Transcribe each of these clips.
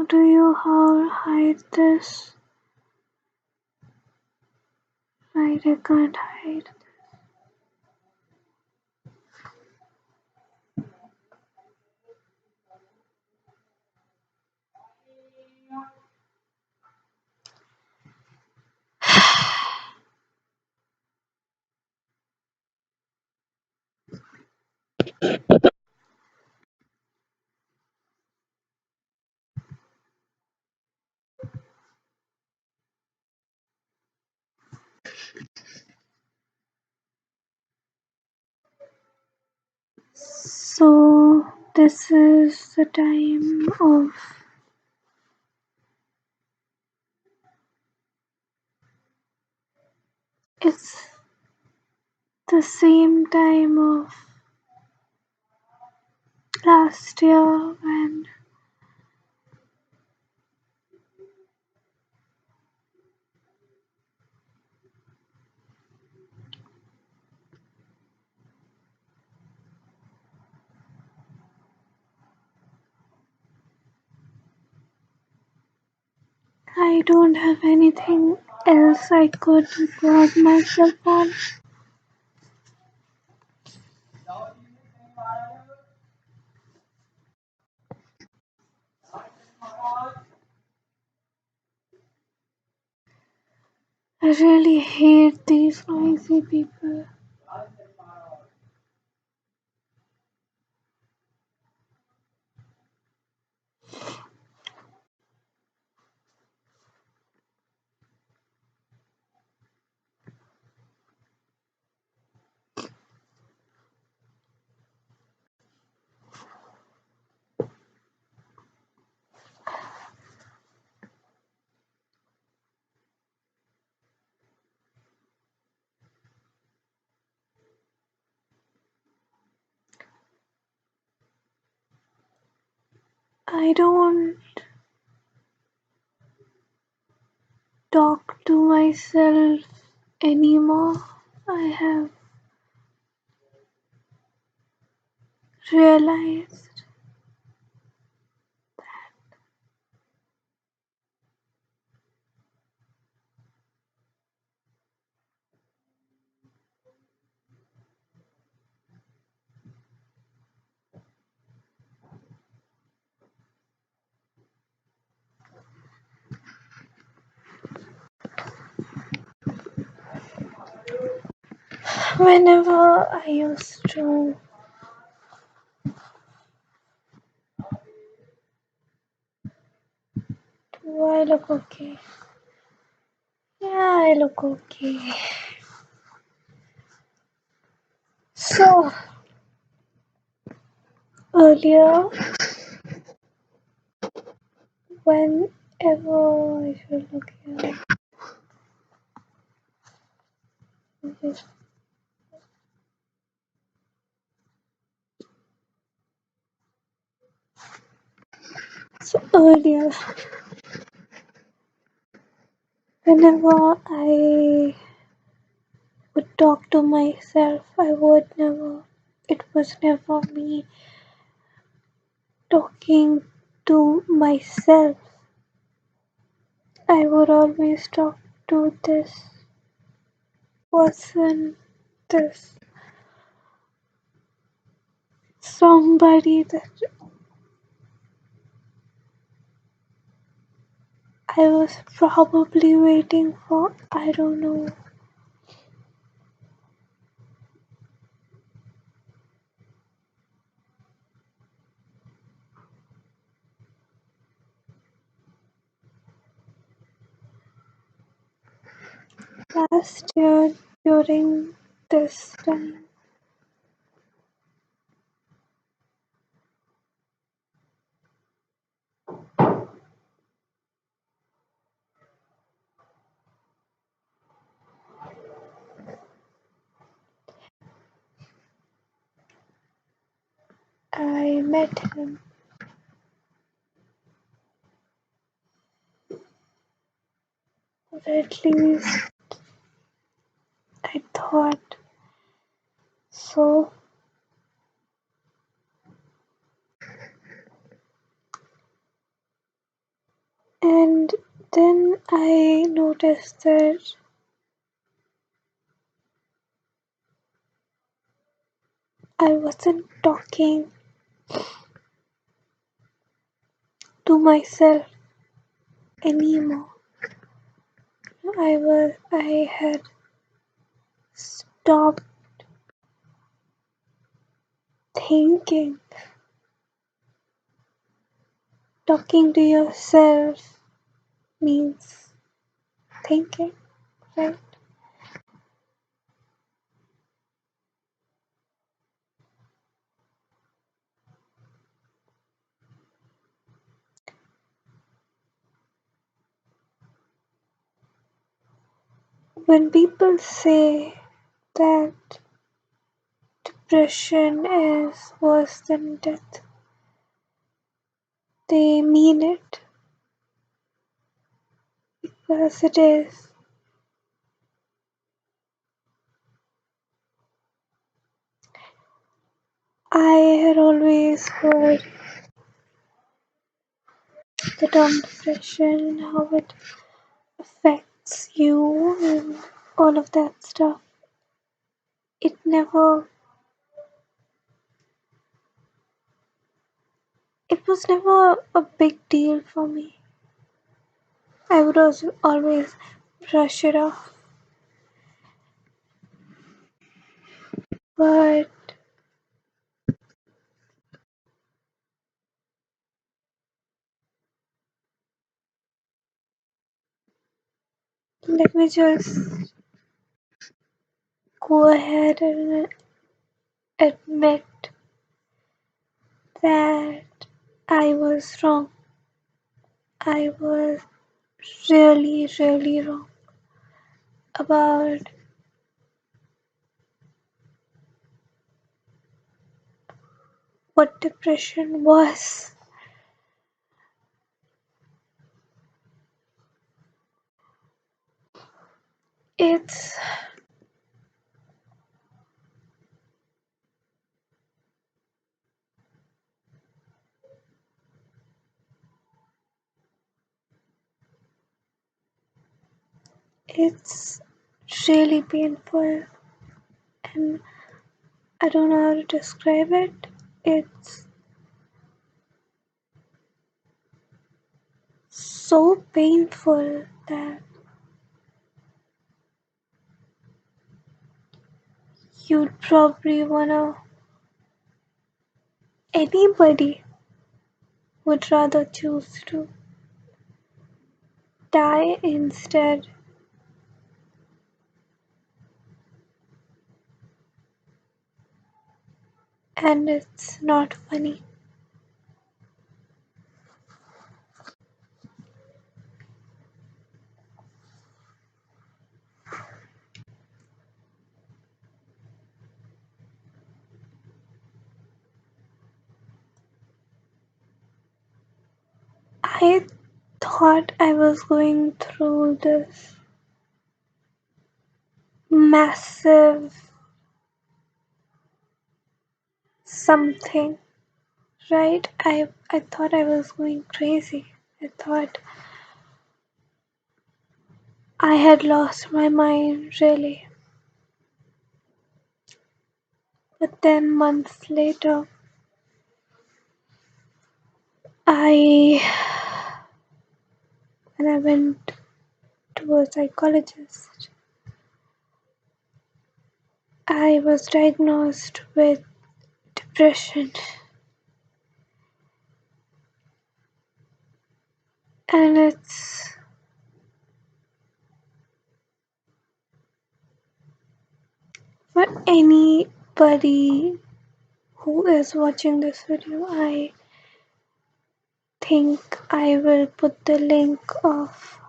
How do you hide this? Right, I can't hide. So this is the time of it's the same time of last year when I don't have anything else I could record myself on. I really hate these noisy people. I don't talk to myself anymore. I have realized whenever I used to do I look okay? Yeah, I look okay. So earlier, whenever I should look here, so earlier, whenever I would talk to myself, it was never me talking to myself. I would always talk to this person, this somebody that I was probably waiting for. I don't know. Last year during this time, I met him. Or at least I thought so. And then I noticed that I wasn't talking to myself anymore. I had stopped thinking. Talking to yourself means thinking, right? When people say that depression is worse than death, they mean it because it is. I had always heard the term depression and how it affects you and all of that stuff. It never, it was never a big deal for me. I would also always brush it off. But let me just go ahead and admit that I was wrong. I was really, really wrong about what depression was. It's it's really painful and I don't know how to describe it. It's so painful that you'd probably wanna anybody would rather choose to die instead. And it's not funny. I thought I was going through this massive something, right? I thought I was going crazy. I thought I had lost my mind, really. But then months later, I when I went to a psychologist, I was diagnosed with depression. And it's for anybody who is watching this video, I think I will put the link of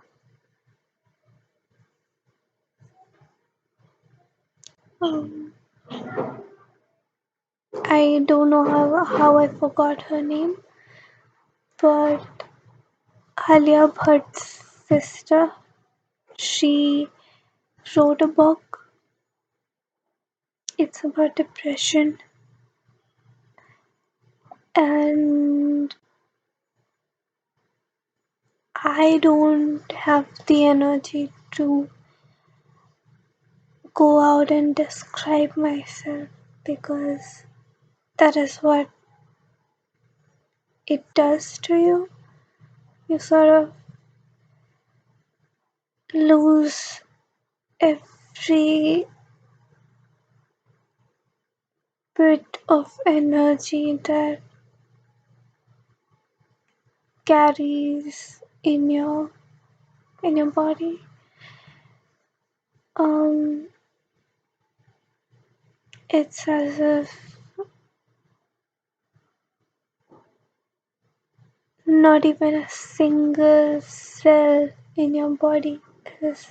um, I don't know how I forgot her name, but Alia Bhatt's sister. She wrote a book. It's about depression, and I don't have the energy to go out and describe myself because that is what it does to you. You sort of lose every bit of energy that carries in your body. Um, it's as if not even a single cell in your body is.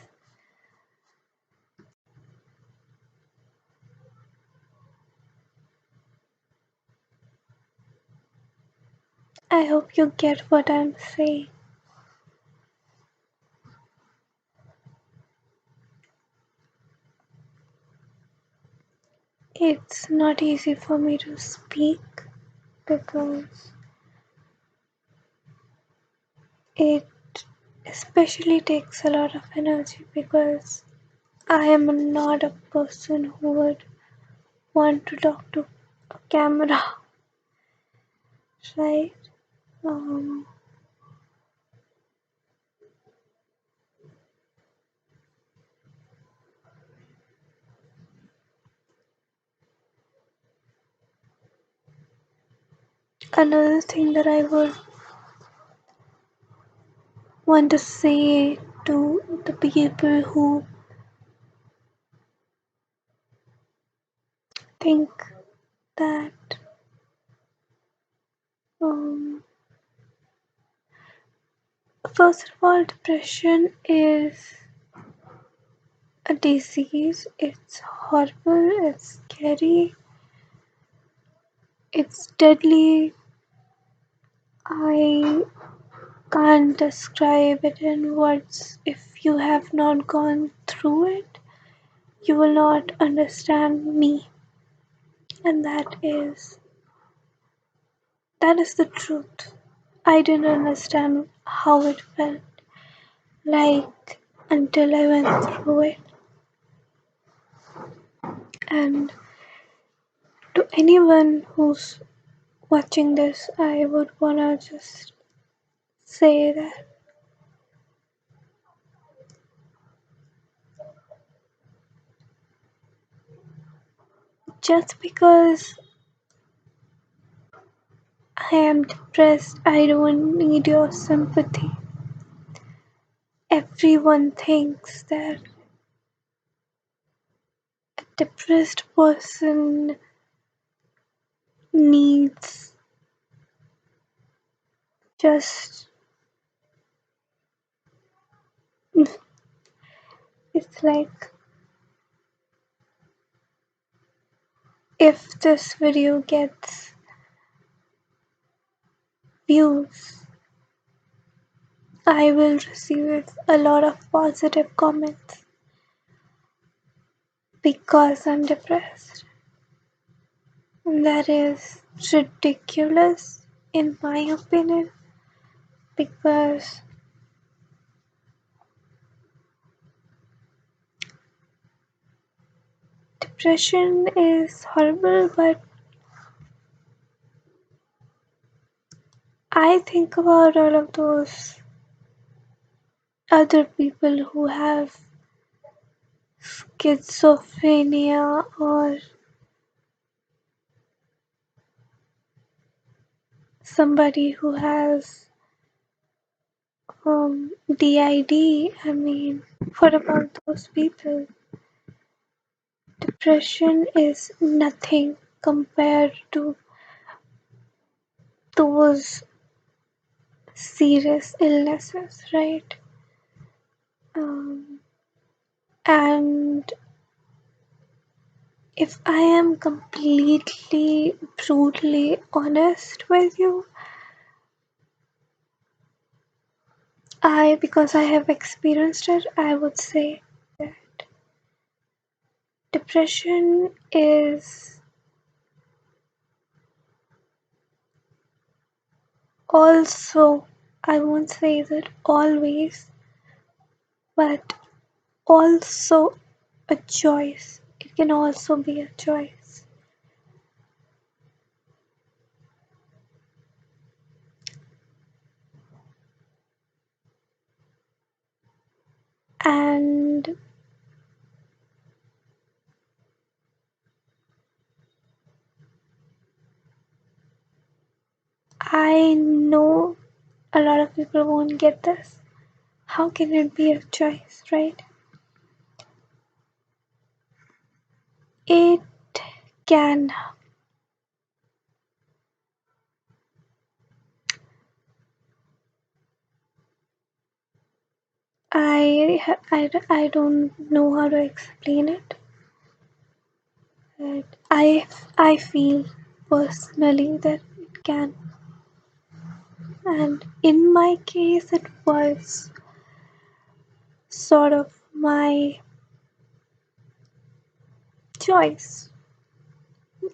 I hope you get what I'm saying. It's not easy for me to speak because it especially takes a lot of energy because I am not a person who would want to talk to a camera, right? Um, Another thing that I would want to say to the people who think that um, first of all, depression is a disease. It's horrible, it's scary, it's deadly. I can't describe it in words. If you have not gone through it, you will not understand me. And that is the truth. I didn't understand how it felt like until I went through it. And to anyone who's watching this, I would wanna just say that just because I am depressed, I don't need your sympathy. Everyone thinks that a depressed person needs just, it's like if this video gets views, I will receive a lot of positive comments because I'm depressed. And that is ridiculous in my opinion because depression is horrible, but I think about all of those other people who have schizophrenia or somebody who has DID. I mean, what about those people? Depression is nothing compared to those serious illnesses, right? Um, and if I am completely brutally honest with you, because I have experienced it, I would say that depression is also I won't say that always, but also a choice. It can also be a choice. And I know a lot of people won't get this. How can it be a choice, right? It can. I don't know how to explain it, but I feel personally that it can. And in my case, it was sort of my choice.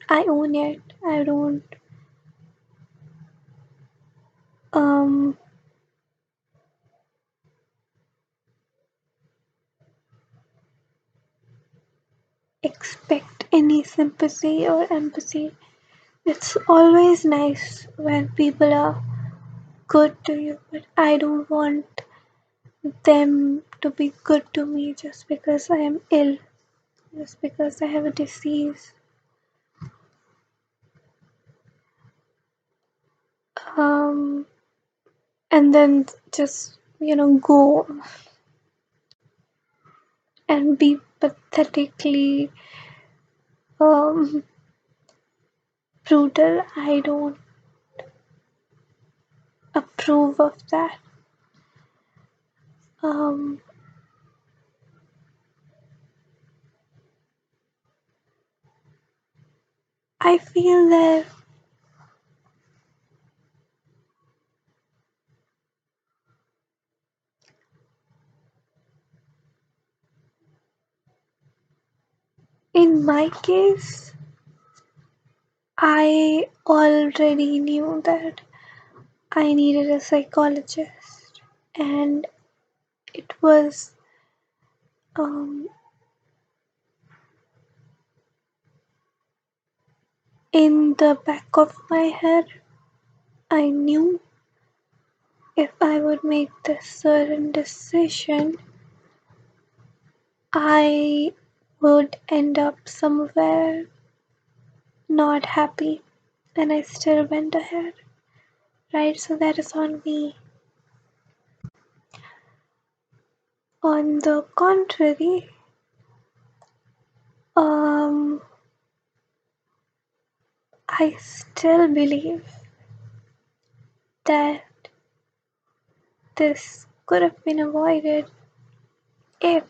I own it. I don't um expect any sympathy or empathy. It's always nice when people are good to you, but I don't want them to be good to me just because I am ill, just because I have a disease. Um, and then just, go and be pathetically um, brutal. I don't approve of that. Um, I feel that in my case, I already knew that I needed a psychologist, and it was um, in the back of my head. I knew if I would make this certain decision, I would end up somewhere not happy, and I still went ahead, right? So that is on me. On the contrary, um, I still believe that this could have been avoided if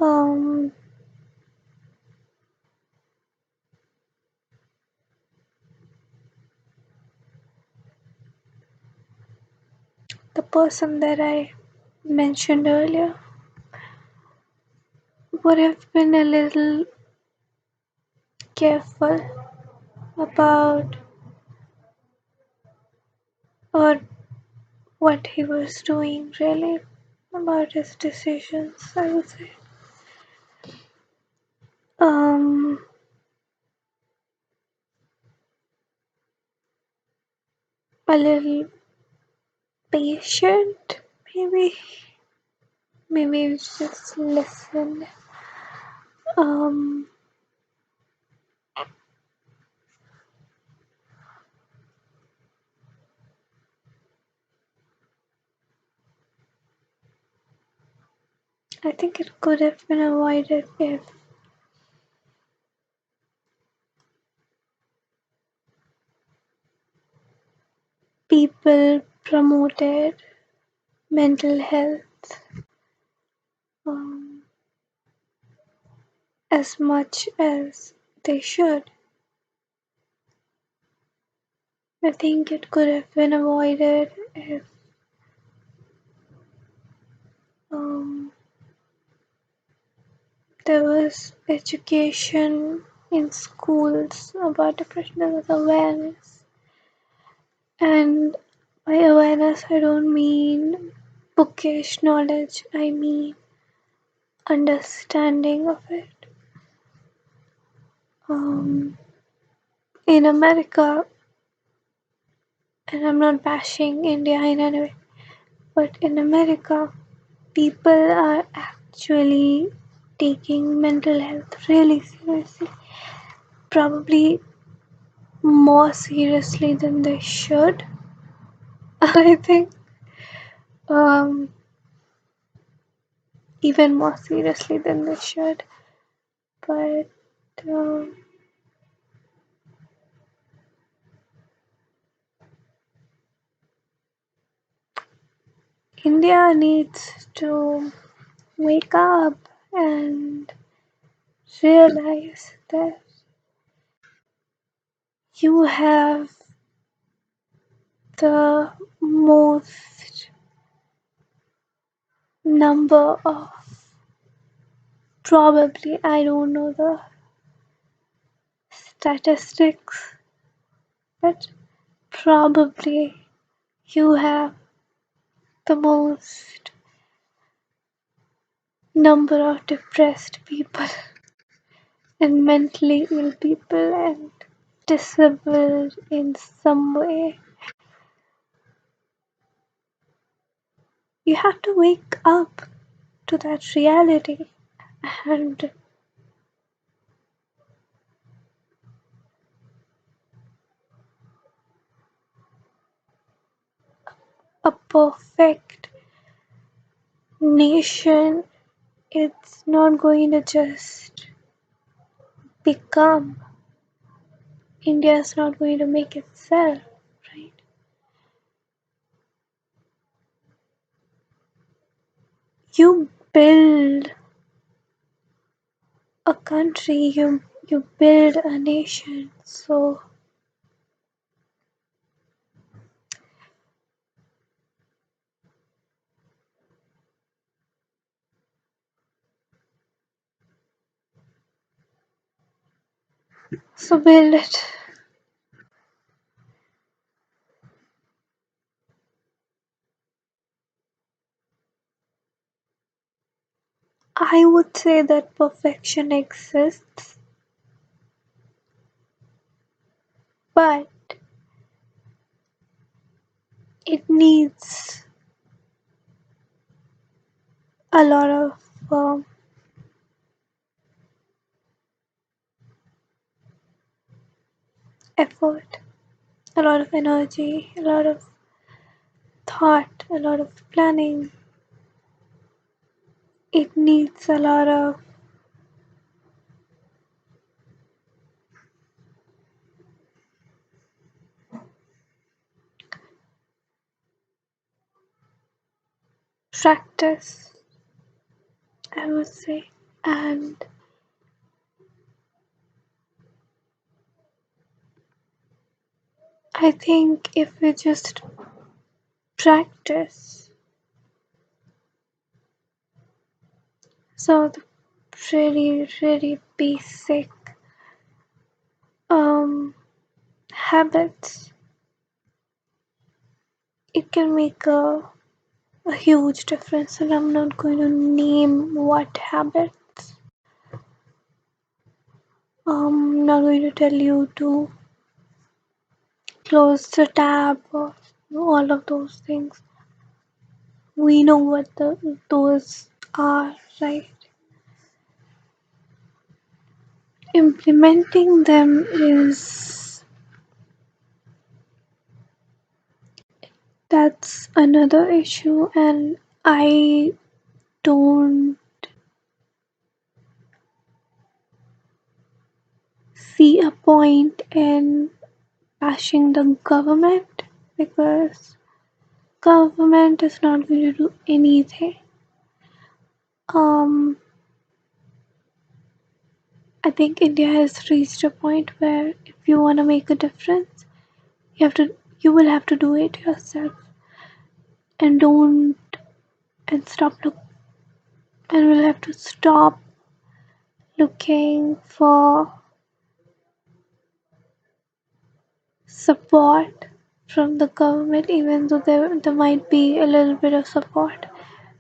um, the person that I mentioned earlier would have been a little careful about or what he was doing, really, about his decisions, I would say. Um, a little patient, maybe. Maybe just listen. Um, I think it could have been avoided if people promoted mental health um, as much as they should. I think it could have been avoided if um, there was education in schools about depression, there was awareness, And by awareness, I don't mean bookish knowledge, I mean understanding of it. In America, and I'm not bashing India in any way, but in America, people are actually taking mental health really seriously, probably more seriously than they should. I think um, even more seriously than they should. But um, India needs to wake up and realize that you have the most number of, probably, I don't know the statistics, but probably you have the most number of depressed people and mentally ill people and disabled in some way. You have to wake up to that reality, and a perfect nation, it's not going to just become. India is not going to make itself, right? You build a country, you build a nation. So build it. I would say that perfection exists, but it needs a lot of effort, a lot of energy, a lot of thought, a lot of planning. It needs a lot of practice, I would say. And I think if we just practice some of the really, really basic habits, it can make a huge difference. And I'm not going to name what habits. I'm not going to tell you to close the tab or all of those things. We know what those are, right? Implementing them is that's another issue, and I don't see a point in bashing the government because government is not going to do anything. um I think India has reached a point where if you want to make a difference, you will have to do it yourself, and don't and stop look and will have to stop looking for support from the government, even though there might be a little bit of support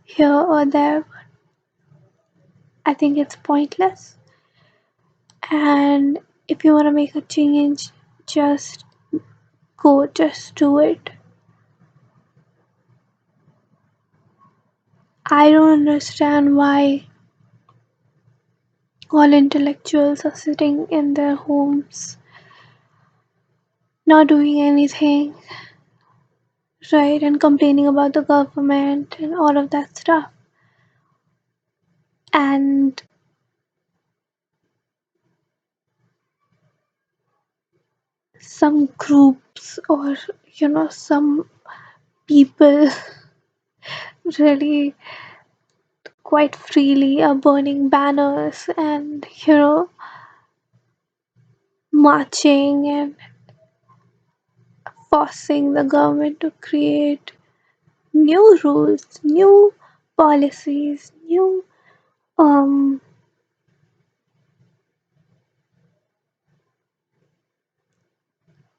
here or there. I think it's pointless. And if you want to make a change, just go, just do it. I don't understand why all intellectuals are sitting in their homes, not doing anything, right, and complaining about the government and all of that stuff. And some groups or, some people really quite freely are burning banners and, marching and forcing the government to create new rules, new policies, new um,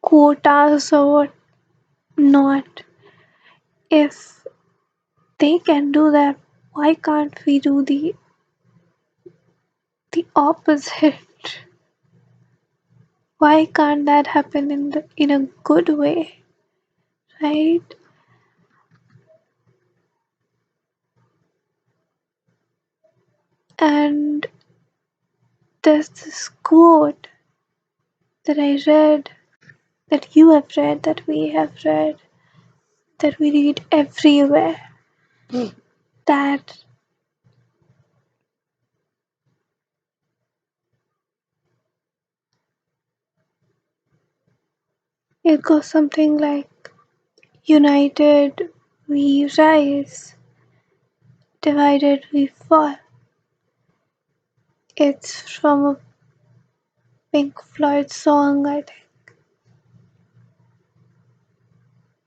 quotas or not. If they can do that, why can't we do the opposite? Why can't that happen in a good way, right? And there's this quote that I read, that you have read, that we have read, that we read everywhere, that it goes something like, united we rise, divided we fall. It's from a Pink Floyd song, I think.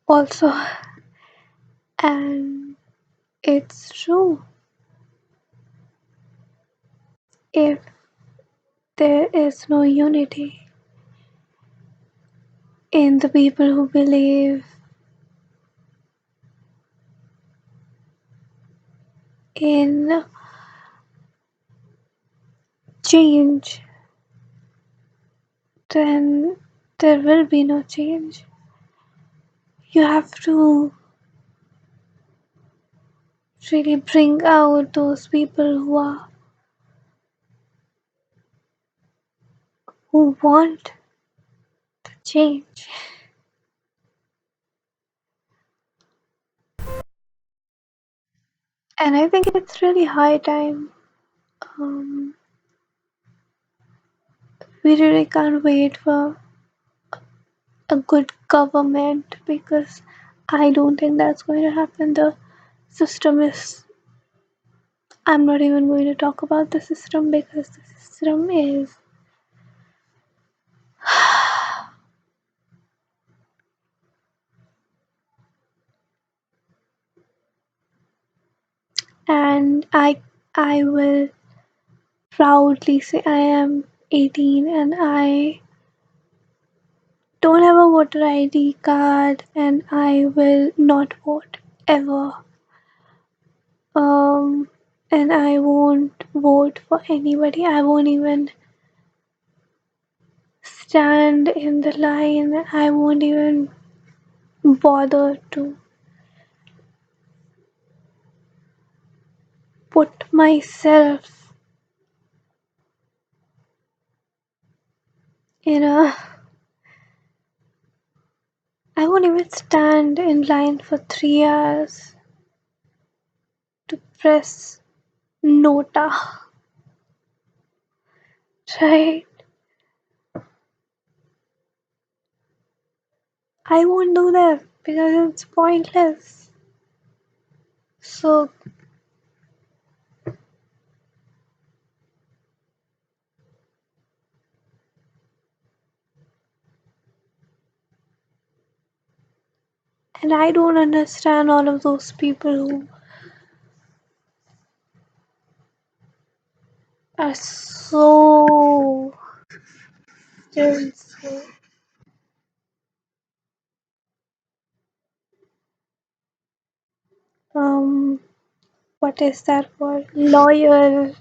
Also, and it's true. If there is no unity in the people who believe in change, then there will be no change. You have to really bring out those people who want change. And I think it's really high time. Um, we really can't wait for a good government, because I don't think that's going to happen. The system is. I'm not even going to talk about the system, because the system is. And I will proudly say I am 18 and I don't have a voter ID card, and I will not vote ever. Um, and I won't vote for anybody. I won't even stand in the line. I won't even bother to put myself in a. I won't even stand in line for 3 hours to press nota, right? I won't do that because it's pointless. So, and I don't understand all of those people who are so still so um, what is that word? Loyal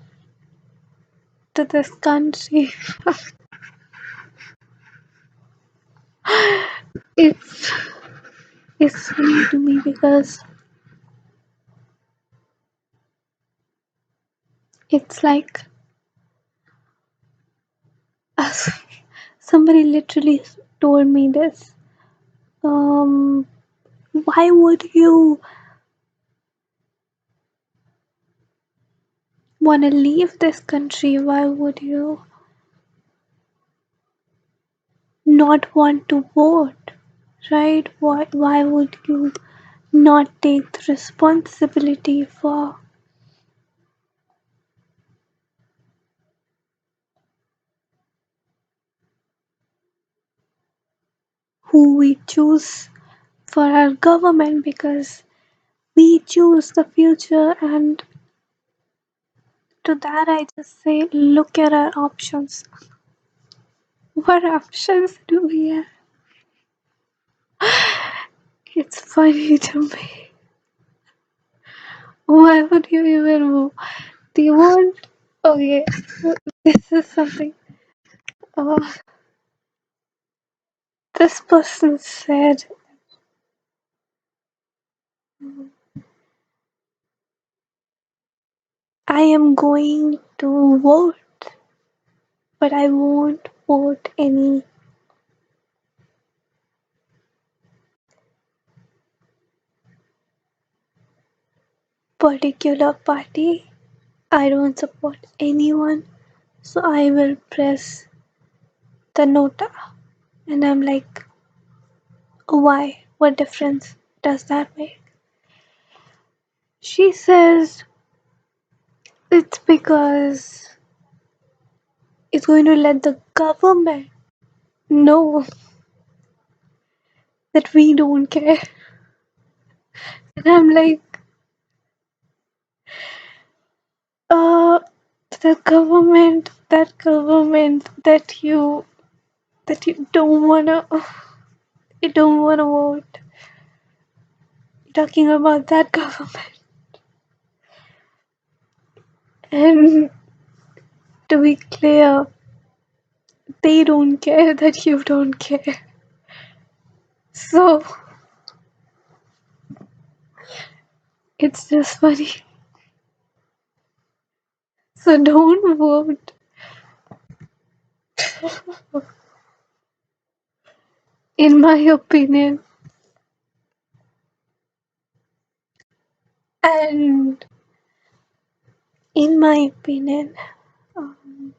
to this country. It's it's funny to me because it's like somebody literally told me this. Um, why would you want to leave this country? Why would you not want to vote? Right? Why would you not take the responsibility for who we choose for our government? Because we choose the future, and to that I just say look at our options. What options do we have? It's funny to me. Why would you even move? Do you want? Okay, this is something. Uh, this person said, I am going to vote, but I won't vote any particular party. I don't support anyone, so I will press the nota. And I'm like, why? What difference does that make? She says it's because it's going to let the government know that we don't care. And I'm like, uh, that government that you don't wanna vote. Talking about that government. And to be clear, they don't care that you don't care. So it's just funny. So don't vote, in my opinion. And in my opinion, um,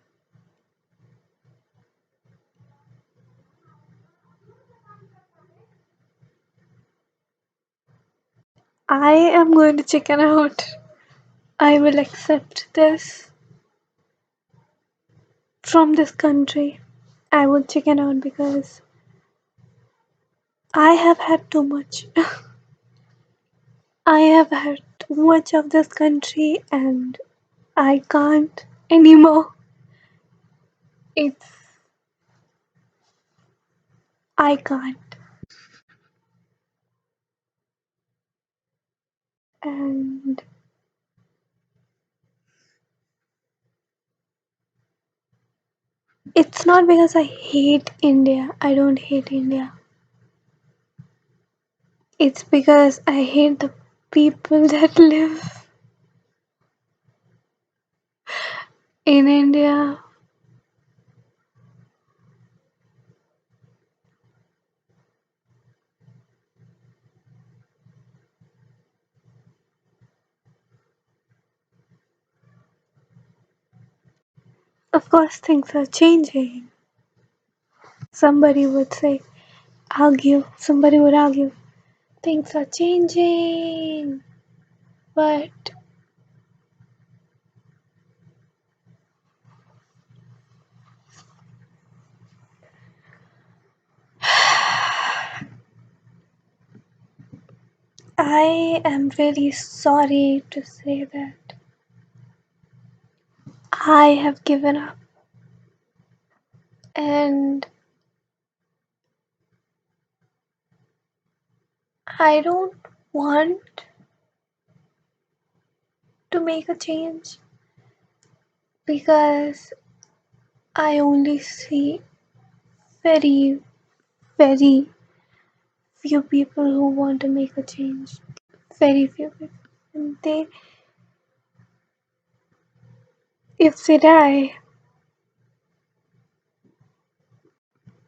I am going to chicken out. I will accept this from this country. I will chicken out because I have had too much. I have had too much of this country and I can't anymore. It's I can't. And it's not because I hate India. I don't hate India. It's because I hate the people that live in India. Of course, things are changing. Somebody would say, somebody would argue, things are changing. But I am really sorry to say that I have given up. And I don't want to make a change because I only see very, very few people who want to make a change. Very few people. And if they die,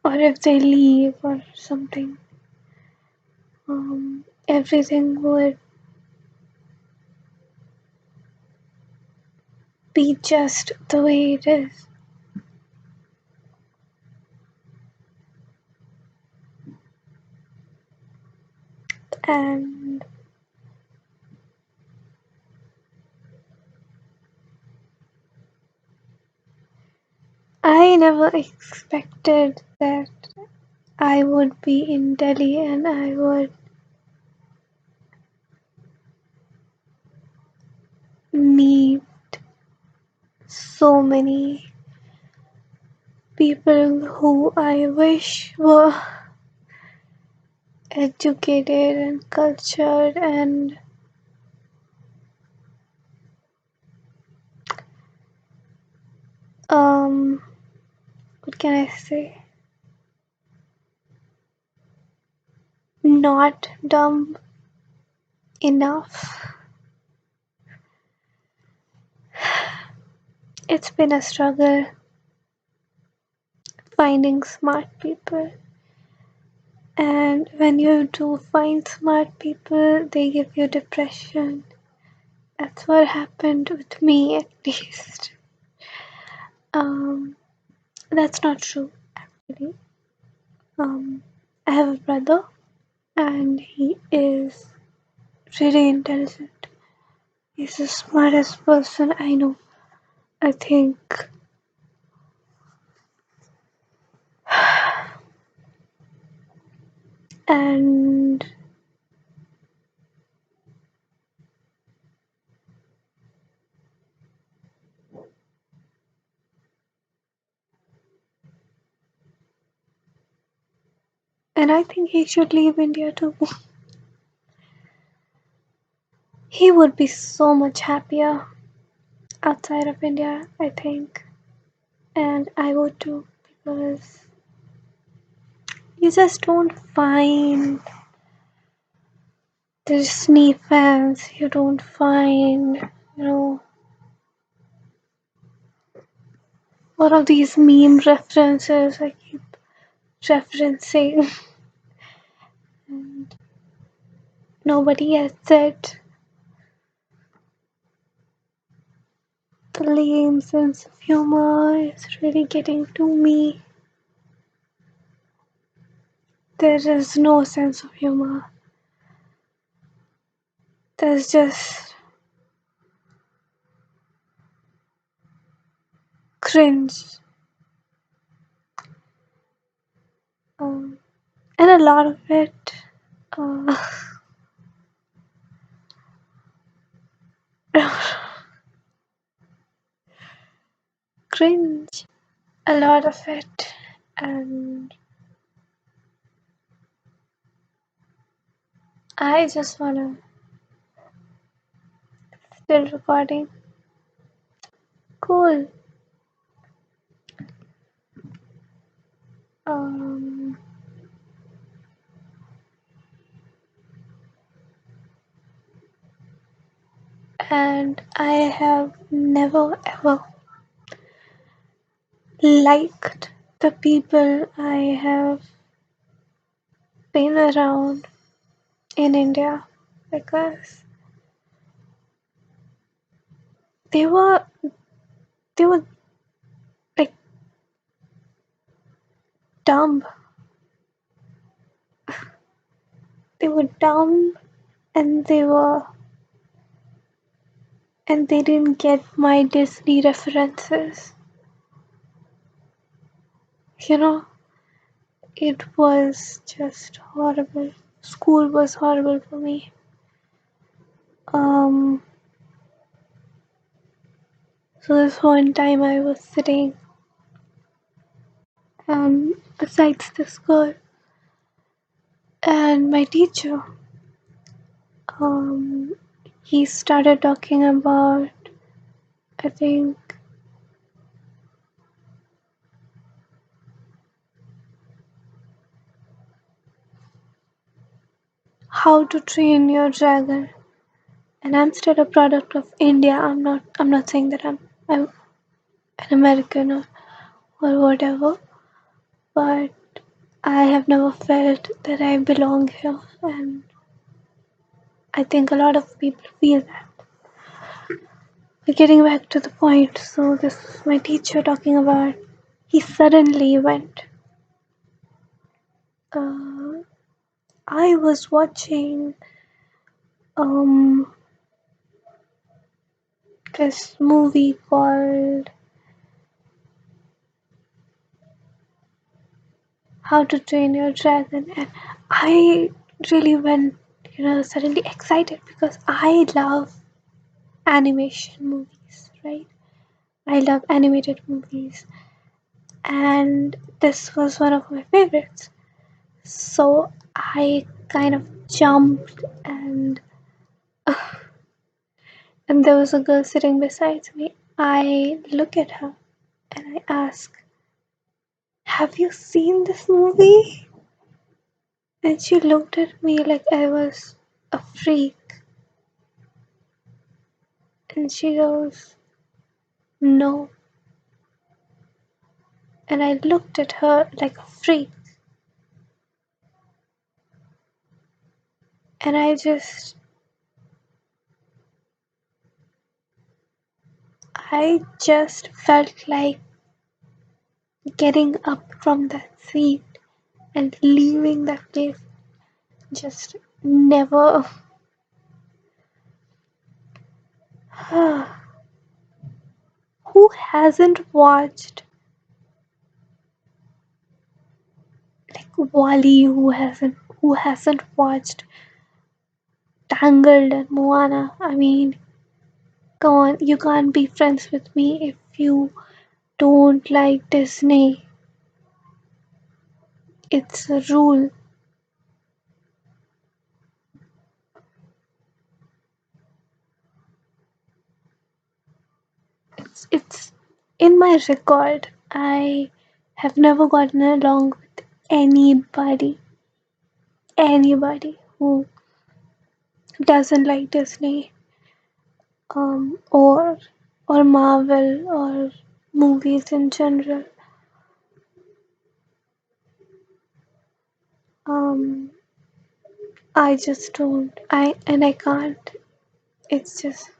or if they leave, or something, everything would be just the way it is. And I never expected that I would be in Delhi and I would meet so many people who I wish were educated and cultured and what can I say? Not dumb enough. It's been a struggle finding smart people. And when you do find smart people, they give you depression. That's what happened with me, at least. Um, that's not true, actually. I have a brother, and he is really intelligent. He's the smartest person I know. I think. And I think he should leave India too. He would be so much happier outside of India, I think. And I would too, because you just don't find Disney fans, you don't find, one of these meme references I keep referencing. And nobody has said the lame sense of humor is really getting to me. There is no sense of humor. There's just cringe. And a lot of it cringe. A lot of it. And I just wanna still recording. Cool. Um, and I have never ever liked the people I have been around in India because they were they were like dumb. They were dumb and they didn't get my Disney references. It was just horrible. School was horrible for me. So this one time I was sitting besides this girl and my teacher he started talking about, I think, how to train your dragon. And I'm still a product of India. I'm not saying that I'm an American or whatever, but I have never felt that I belong here, and I think a lot of people feel that. But getting back to the point, so this was my teacher talking about, he suddenly went, uh, I was watching um this movie called How to Train Your Dragon, and I really went, suddenly excited because I love animation movies, right? I love animated movies, and this was one of my favorites. So I kind of jumped, and there was a girl sitting beside me. I look at her and I ask, have you seen this movie? And she looked at me like I was a freak. And she goes, no. And I looked at her like a freak. And I just felt like getting up from that seat and leaving that place. Just never. Who hasn't watched like Wally? Who hasn't watched Tangled and Moana? I mean, come on, you can't be friends with me if you don't like Disney. It's a rule. It's in my record. I have never gotten along with anybody who doesn't like Disney, or Marvel or movies in general. Um, I just don't. I can't. It's just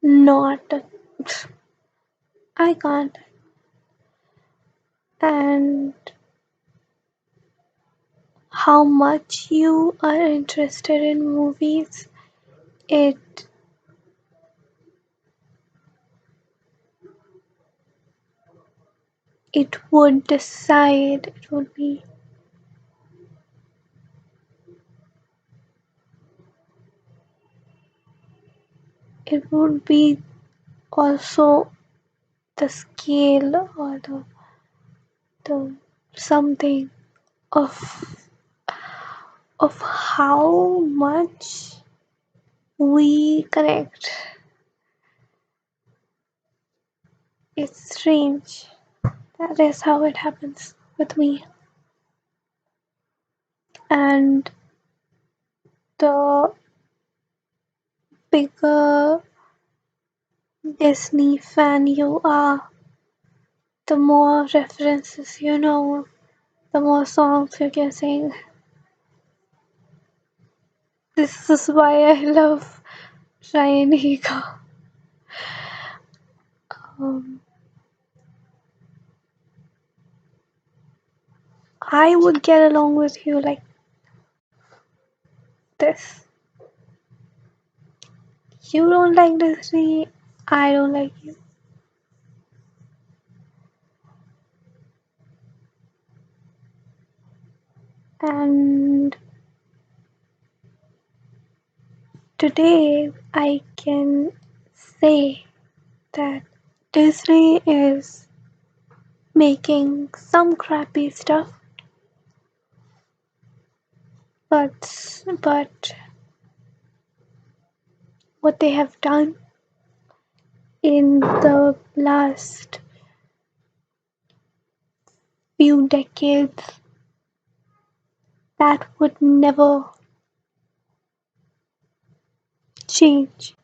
not. I can't. And how much you are interested in movies, it it would decide. It would be also the scale or the something of how much we connect. It's strange. That is how it happens with me. And the bigger Disney fan you are, the more references you know, the more songs you can sing. This is why I love Ryan Higa. Um, I would get along with you like this. You don't like Disney, I don't like you. And today I can say that Disney is making some crappy stuff, but what they have done in the last few decades, that would never change.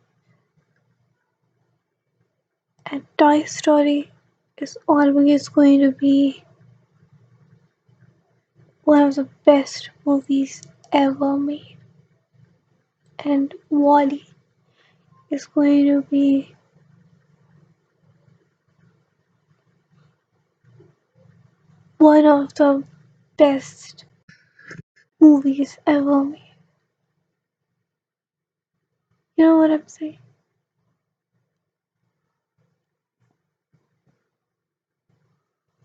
And Toy Story is always going to be one of the best movies ever made. And Wally is going to be one of the best movies ever made. You know what I'm saying?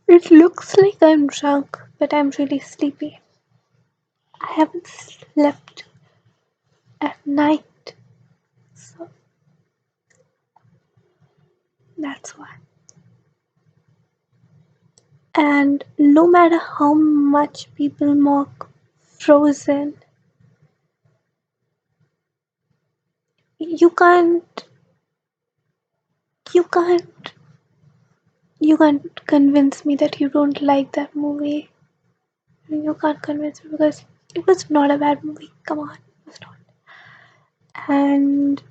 It looks like I'm drunk, but I'm really sleepy. I haven't slept at night, so that's why. And no matter how much people mock Frozen, you can't, you can't, you can't convince me that you don't like that movie. You can't convince me because it was not a bad movie. Come on, it was not. And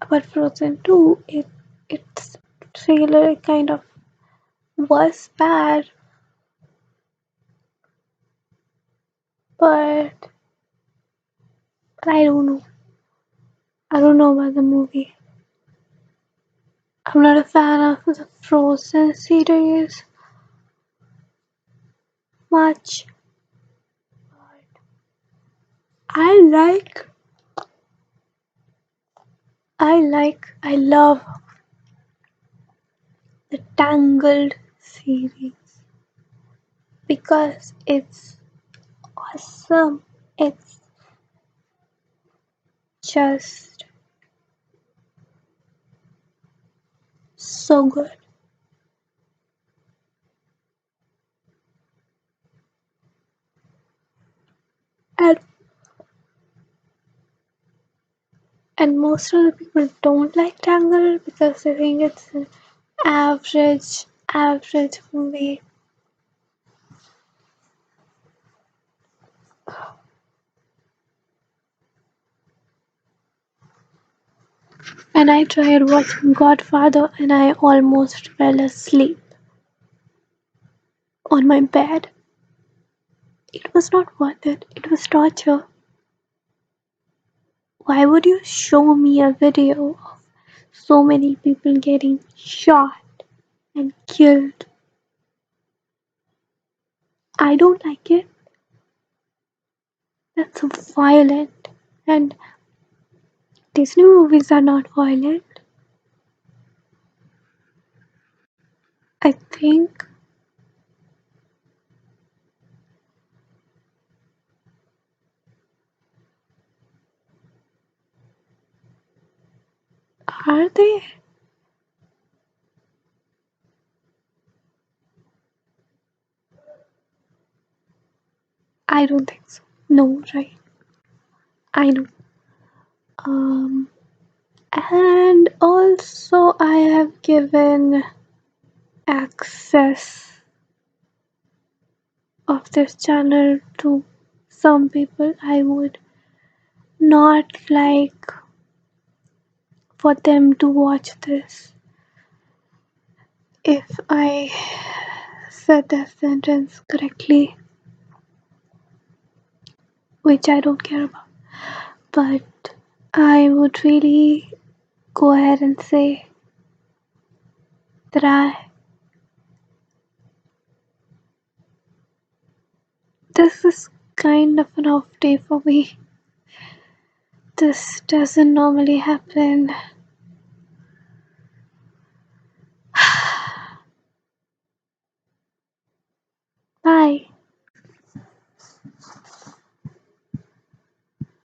but Frozen 2, its trailer kind of was bad, but I don't know. I don't know about the movie. I'm not a fan of the Frozen series much. I like, I love the Tangled series because it's awesome. It's just so good. And and most of the people don't like Tangled because they think it's an average movie. And I tried watching Godfather and I almost fell asleep on my bed. It was not worth it. It was torture. Why would you show me a video of so many people getting shot and killed? I don't like it. That's so violent. And Disney movies are not violent. I think, are they? I don't think so. No, right? I know. Um, and also I have given access of this channel to some people I would not like for them to watch this. If I said that sentence correctly, which I don't care about, but I would really go ahead and say that this is kind of an off day for me. This doesn't normally happen.